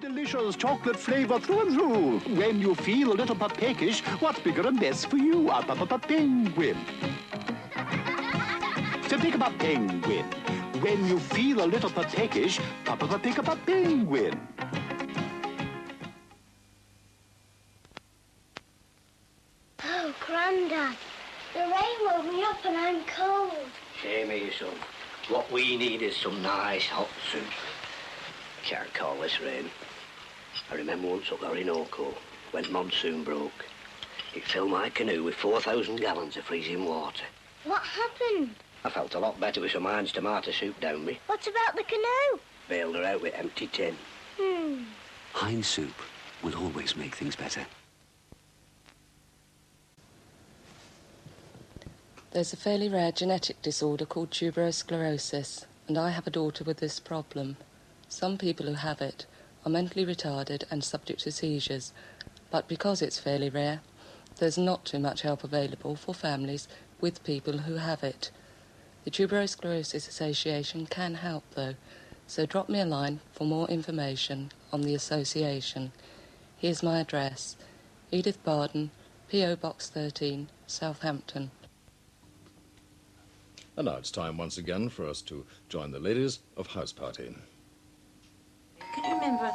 Delicious chocolate flavor through and through. When you feel a little peckish, what's bigger and best for you? A penguin. So pick up a penguin. When you feel a little peckish, pick up a penguin. Oh, Grandad, the rain woke me up and I'm cold. Same here, son. What we need is some nice hot soup. Can't call this rain. I remember once up there in Orco, when monsoon broke. It filled my canoe with 4,000 gallons of freezing water. What happened? I felt a lot better with some Heinz tomato soup down me. What about the canoe? Bailed her out with empty tin. Heinz soup will always make things better. There's a fairly rare genetic disorder called tuberous sclerosis, and I have a daughter with this problem. Some people who have it are mentally retarded and subject to seizures, but because it's fairly rare, there's not too much help available for families with people who have it. The Tuberous Sclerosis Association can help, though, so drop me a line for more information on the association. Here's my address: Edith Barden, P.O. Box 13, Southampton. And now it's time once again for us to join the ladies of Houseparty. Can you remember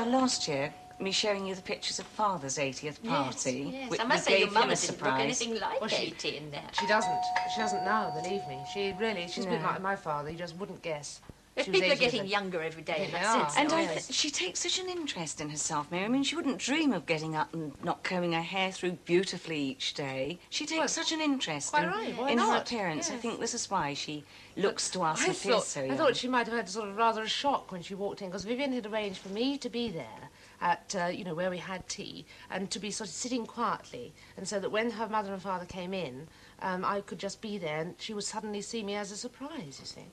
last year me showing you the pictures of Father's 80th party? Yes. I must say your mama didn't look anything like 80 in there. She doesn't now, believe me. She's a bit like my father. You just wouldn't guess. People are getting younger every day. And she takes such an interest in herself, Mary. I mean, she wouldn't dream of getting up and not combing her hair through beautifully each day. She takes such an interest in her appearance. Yes. I think this is why she looks to us and appears so young. I thought she might have had sort of rather a shock when she walked in, because Vivian had arranged for me to be there at, where we had tea, and to be sort of sitting quietly, and so that when her mother and father came in, I could just be there, and she would suddenly see me as a surprise, you see.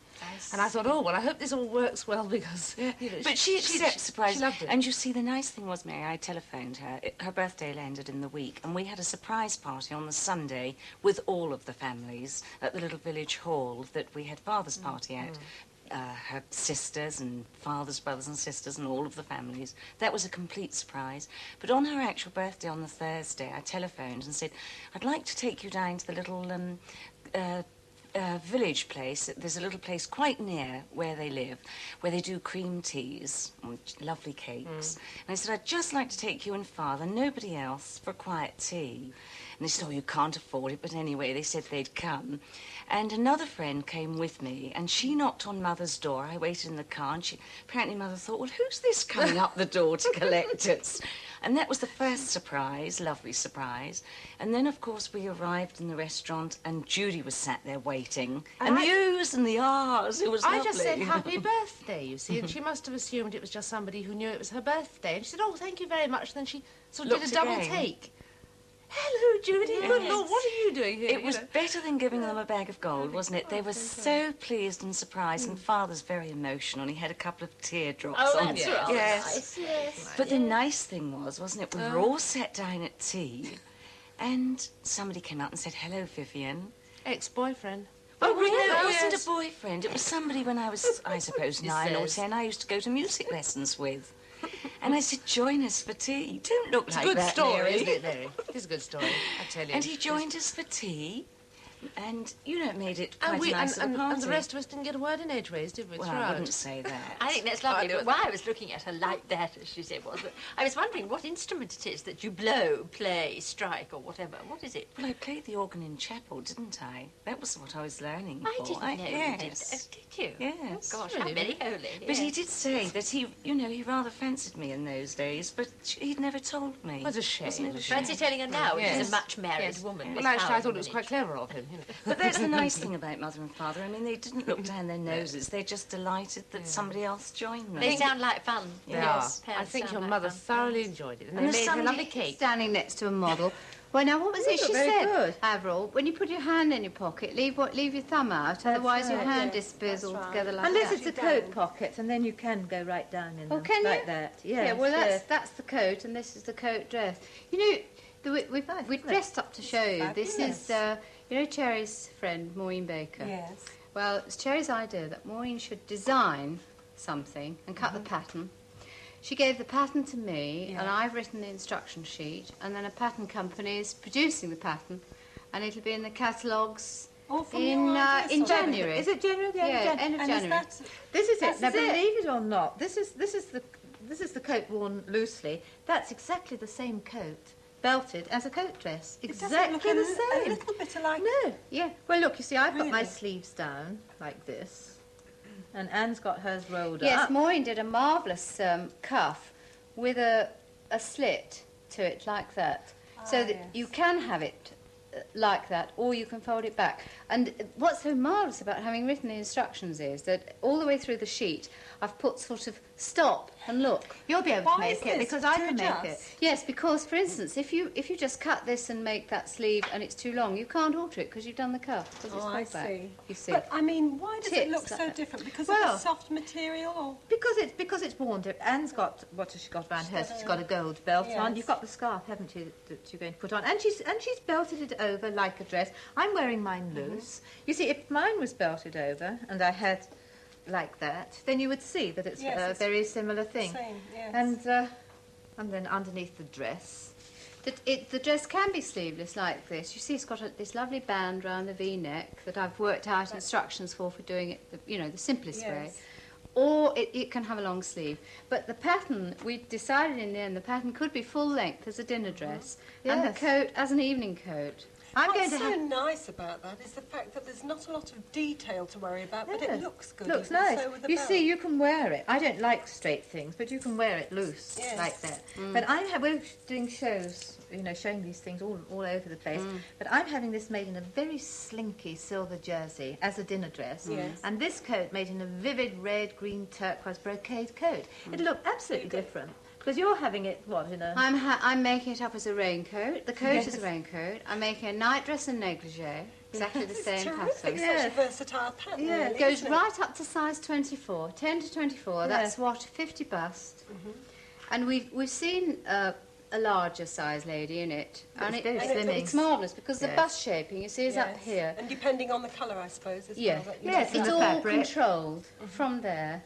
And I thought, oh, well, I hope this all works well, because, But she accepts surprise. She loved it. And you see, the nice thing was, Mary, I telephoned her. Her birthday landed in the week, and we had a surprise party on the Sunday with all of the families at the little village hall that we had Father's party at. Her sisters and father's brothers and sisters and all of the families. That was a complete surprise. But on her actual birthday on the Thursday, I telephoned and said, I'd like to take you down to the little village place. There's a little place quite near where they live, where they do cream teas and lovely cakes. And I said, I'd just like to take you and Father, nobody else, for a quiet tea. And they said, oh, you can't afford it. But anyway, they said they'd come. And another friend came with me, and she knocked on Mother's door. I waited in the car, and apparently Mother thought, well, who's this coming up the door to collect us? And that was the first surprise, lovely surprise. And then, of course, we arrived in the restaurant, and Judy was sat there waiting. And the oohs and the ahs, it was lovely. I just said happy birthday, you see, and she must have assumed it was just somebody who knew it was her birthday. And she said, oh, thank you very much. And then she sort of did a double take. Hello, Judy. Yes. Good Lord, what are you doing here? It was better than giving them a bag of gold, wasn't it? They were so pleased and surprised, and Father's very emotional. He had a couple of teardrops on. That's right. Yes. Yes. But the nice thing was, wasn't it, we were all sat down at tea, and somebody came out and said, hello, Vivian. Ex-boyfriend. Oh, really? No, it wasn't a boyfriend. It was somebody when I was, I suppose, 9 or 10, I used to go to music lessons with. And I said, join us for tea. Don't look like that, It's a good story, Mary. isn't it, Mary? It's a good story, I tell you. And he joined us for tea, and, it made it quite a nice little party. And the rest of us didn't get a word in edgeways, did we? Well, I wouldn't say that. I think that's lovely, but why I was looking at her like that, as she said, was that I was wondering what instrument it is that you blow, play, strike, or whatever. What is it? Well, I played the organ in chapel, didn't I? That was what I was learning I for. didn't know you did. Yes. Oh, did you? Yes. Oh, gosh, how very holy. But he did say that he rather fancied me in those days, but he'd never told me. What a shame. Wasn't it a shame? Fancy telling her now, she's a much married woman. Well, actually, I thought it was quite clever of him. But that's the nice thing about Mother and Father. I mean, they didn't look down their noses. They're just delighted that somebody else joined them. They sound like fun. Yes. I think your mother thoroughly enjoyed it. And they made her lovely cake. Standing next to a model. Well, now, what was it she said, Avril? When you put your hand in your pocket, leave your thumb out, otherwise your hand disappears altogether like that. Unless it's a coat pocket, and then you can go right down in them, can like you? that. Yes, yeah, well, that's the coat, and this is the coat dress. You know, we've dressed up to show you. This is, Cherry's friend, Maureen Baker. Yes. Well, it's Cherry's idea that Maureen should design something and cut the pattern. She gave the pattern to me, and I've written the instruction sheet, and then a pattern company is producing the pattern, and it'll be in the catalogues in January. Is it January? End of January. This is it. Now, believe it or not, this is the coat worn loosely. That's exactly the same coat, belted as a coat dress. Exactly the same. A little bit alike. No. Yeah. Well, look, you see, I've got my sleeves down like this, and Anne's got hers rolled up. Yes, Maureen did a marvellous cuff with a slit to it like that, so that you can have it like that, or you can fold it back. And what's so marvellous about having written the instructions is that all the way through the sheet I've put sort of stop and look. You'll be able to make it because I can make it. Yes, because for instance, if you just cut this and make that sleeve and it's too long, you can't alter it because you've done the cuff. I see. You see. But I mean, why does it look so different? Because of the soft material, or because it's worn. Anne's got, what has she got around her? She's got a gold belt on. You've got the scarf, haven't you, that you're going to put on? And she's belted it over like a dress. I'm wearing mine loose. You see, if mine was belted over and I had like that, then you would see that it's a very similar thing. Same, yes. And then underneath the dress, the dress can be sleeveless like this. You see, it's got this lovely band round the V-neck that I've worked out instructions for doing it, the simplest way. Or it can have a long sleeve. But the pattern, we decided in the end, the pattern could be full length as a dinner dress, and the coat as an evening coat. What's so nice about that is the fact that there's not a lot of detail to worry about, but it looks good. Looks nice. You see, you can wear it. I don't like straight things, but you can wear it loose like that. But we're doing shows, showing these things all over the place. But I'm having this made in a very slinky silver jersey as a dinner dress, and this coat made in a vivid red, green, turquoise brocade coat. It'll look absolutely different. Because you're having it, in a... I'm making it up as a raincoat. The coat is a raincoat. I'm making a nightdress and negligee. Exactly the same pattern. It's such a versatile pattern, really, it goes right up to size 24, 10 to 24. That's 50 bust. And we've seen a larger size lady in it. And it's marvellous because the bust shaping, you see, is up here. And depending on the colour, I suppose, as well. Yes, it's all controlled from there.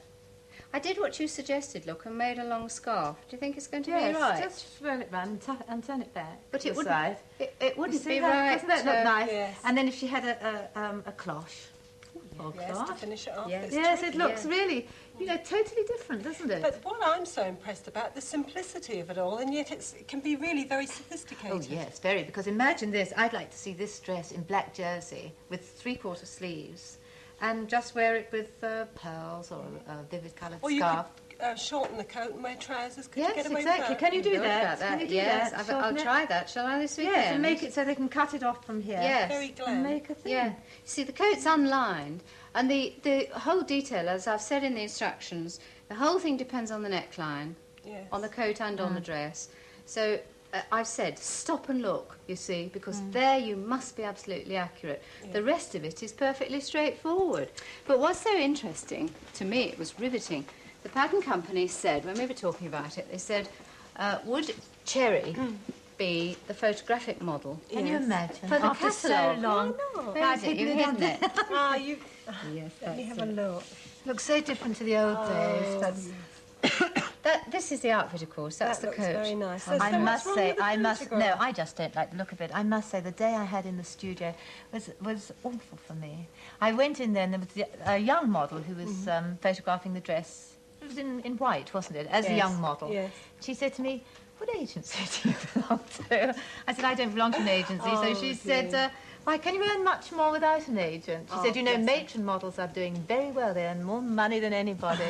I did what you suggested, look, and made a long scarf. Do you think it's going to be right? Just swirl it round and turn it back. But it wouldn't be right. Doesn't that look nice? Yes. And then if she had a cloche. To finish it off. Yes, it looks really, totally different, doesn't it? But what I'm so impressed about, the simplicity of it all, and yet it can be really very sophisticated. Oh, yes, very, because imagine this. I'd like to see this dress in black jersey with three-quarter sleeves, and just wear it with pearls or a vivid coloured scarf. You could shorten the coat and wear trousers. Could yes, you get away exactly. with that? Can you do that? Can you do that? I'll try that. Shall I this weekend? Yes, and make it so they can cut it off from here. Yes. Very glam. And make a thing. Yeah. See, the coat's unlined, and the whole detail, as I've said in the instructions, the whole thing depends on the neckline, on the coat and on the dress. So I've said, stop and look, you see, because there you must be absolutely accurate. Yeah. The rest of it is perfectly straightforward. But what's so interesting, to me, it was riveting. The pattern company said, when we were talking about it, they said, would Cherry be the photographic model? Can you imagine? For the catalogue. So long. Where is it? You've hidden it. Yes, let me have a look. Looks so different to the old days. This is the outfit, of course. That's the coat. Very nice. I must say, no, I just don't like the look of it. I must say, the day I had in the studio was awful for me. I went in there, and there was a young model who was photographing the dress. It was in white, wasn't it? As a young model. Yes. She said to me, "What agency do you belong to?" I said, "I don't belong to an agency." So she said, "Why, can you earn much more without an agent?" She said, matron models are doing very well. They earn more money than anybody.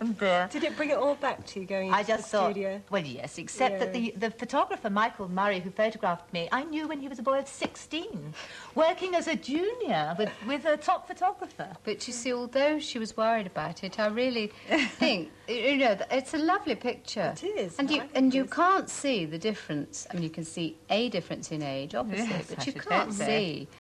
Did it bring it all back to you going into the studio? Well, yes, except that the photographer, Michael Murray, who photographed me, I knew when he was a boy of 16, working as a junior with a top photographer. But you see, although she was worried about it, I really think, it's a lovely picture. It is. And you can't see the difference. I mean, you can see a difference in age, obviously, but you can't see